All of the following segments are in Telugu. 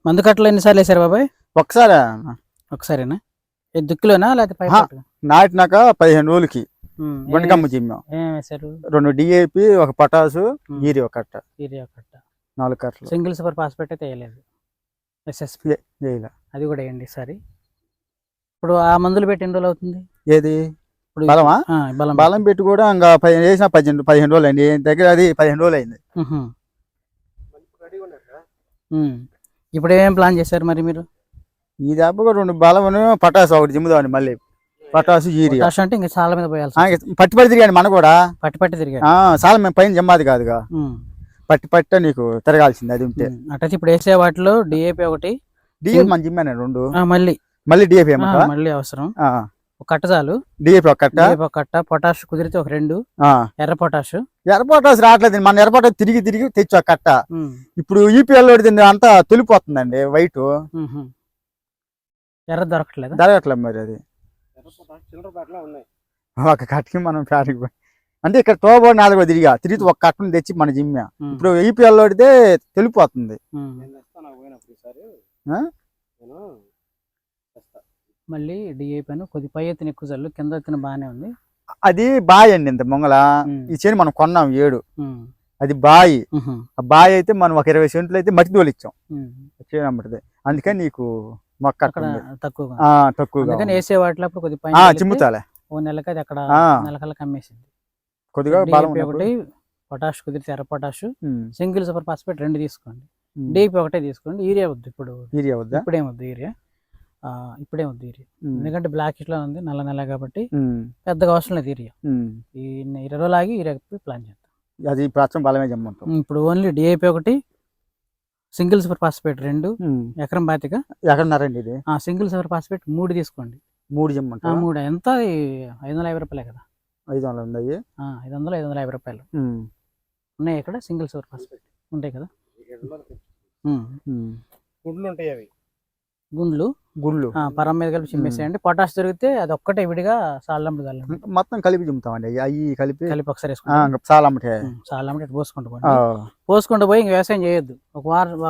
మందు కట్టలు ఎన్నిసార్లు వేసారు బాబాయ్? ఒకసారి ఒకసారేనా? దుక్కులోనా లేకపోతే నాటినాక 15 రోజులకి గుండకమ్మ జిమ్మాం. ఏం వేసారు? 2 DAP, 1 పొటాసు, యూరియా ఒక కట్ట, 4 కట్టలు. సింగిల్ సూపర్ ఫాస్ఫేట్ అయితే వేయలేదు, SSP వేయలే. అది కూడా వేయండి ఈసారి. ఇప్పుడు ఆ మందులు పెట్టి ఎన్ని రోజులు అవుతుంది? ఏది బలమా? బలం పెట్టి కూడా ఇంకా 15 రోజులు అయింది దగ్గర. అది 15 రోజులు అయింది. ఇప్పుడు ఏమేం ప్లాన్ చేశారు మరి మీరు? ఈ దెబ్బ కూడా 2 బలమును పొటాసు ఒకటి జిమ్ముదామని, మళ్ళీ పొటాసు యూరియా అంటే ఇంకా చాలా మీద పోయాలి. పట్టి తిరిగాను మన కూడా, పట్టి తిరిగాడు. చాలా మేము పైన జమ్మాది కాదుగా, పట్టి నీకు తిరగాల్సింది అది ఉంటే. అంటే ఇప్పుడు వేసే వాటిలో DAP ఒకటి, DAP మన జిమ్మాను 2, మళ్ళీ DAP మళ్ళీ అవసరం ఒక కట్ట చాలు. DAP ఒక కట్ట, పొటాష్ కుదిరితే ఒక 2, ఎర్ర పొటాష్ రావట్లేదు. మన ఎర్ర పొటాష్ తిరిగి తెచ్చు ఒక కట్ట. ఇప్పుడు EPL అంతా తొలిపోతుందండి వైట్, ఎర్ర దొరకట్లేదు మరి. అది ఒక కట్టకి మనం ప్యాటికి అంటే ఇక్కడ తోబో 4 తిరిగి ఒక కట్టను తెచ్చి మన జిమ్మ. ఇప్పుడు EPL తెలిపోతుంది. మళ్ళీ DAP కొద్ది పై ఎత్తున ఎక్కువ చల్లు, కింద ఎత్తున బాగానే ఉంది. అది బాయ్ అండి, ఇంత మొంగల ఈ చేను మనం కొన్నాం 7, అది బాయి. ఆ బాయ్ అయితే మనం ఒక 20 సెంట్లు అయితే మట్టి తోలిచ్చాం చేయనమ్మటిది. అందుకని నీకు మొక్క తక్కువగా వేసే వాటిలో కొద్ది చిమ్ముతాలే. ఓ నెలకి అది అక్కడ నెలకల్లా కమ్మేసింది. కొద్దిగా ఒకటి పొటాష్ కుదిరితే ఎర్ర పొటాష్, సింగిల్ సూపర్ ఫాస్ఫేట్ 2 తీసుకోండి. DAP ఒకటే తీసుకోండి. యూరియా వద్దు ఇప్పుడు, ఇప్పుడేమొద్దు యూరియా, ఎందుకంటే బ్లాక్ ఇట్లా ఉంది, నల్ల కాబట్టి పెద్దగా అవసరం లేదు యూరియా. ఈ 20 రోజులు ఆగి యూరియా ప్లాన్ చేద్దాం. అది బలమే జమ్మంటాం. ఇప్పుడు ఓన్లీ DAP ఒకటి, సింగిల్ సూపర్ ఫాస్ఫేట్ 2, ఎకరం బాతిగా ఎకరన్నారండి. ఇది సింగిల్ సూపర్ ఫాస్ఫేట్ 3 తీసుకోండి. 3 జమ్మంటా. 3 ఎంత? 550 రూపాయలే కదా. 500 ఉన్నాయి. 550 రూపాయలు ఉన్నాయి ఇక్కడ. సింగిల్ సూపర్ ఫాస్ఫేట్ ఉంటాయి కదా. గుండ్లు ఉంటాయి, అవి గుండ్లు పరం మీద కలిపి చిమ్మేసేయండి. పొటాష్ దొరికితే అది ఒక్కటే విడిగా సాలమ్మటి మొత్తం కలిపి చిమ్ముతామండి. అవి కలిపి ఒకసారి సాలమ్మటి పోసుకుంటూ పోయి ఇంక వ్యవసాయం చేయొద్దు.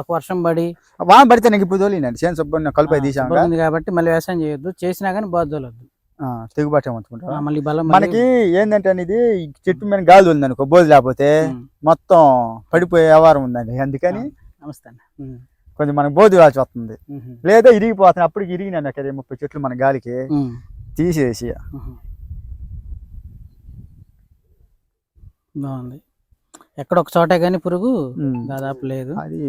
ఒక వర్షం పడితే నీకు ఇప్పుడు తోలినండి చేను శుభ్రంగా కలిపి తీసాము కాబట్టి మళ్ళీ వ్యవసాయం చేయొద్దు. చేసినా కానీ బోద్దోలొద్దు, తెగుబాటు ఉంచుకుంటాం. మళ్ళీ బలం మనకి ఏంటంటే అనేది చెట్టు మీద గాలి ఉంది అనుకో, బోధి లేకపోతే మొత్తం పడిపోయే వ్యవహారం ఉందండి. అందుకని నమస్తే కొంచెం మనకు బోధి వాల్సి వస్తుంది, లేదా ఇరిగిపోతుంది. అప్పుడు ఇరిగినాను కదా 30 చెట్లు మన గాలికి తీసేసి. బాగుంది. ఎక్కడ ఒక చోటే కానీ పురుగు దాదాపు లేదు. అది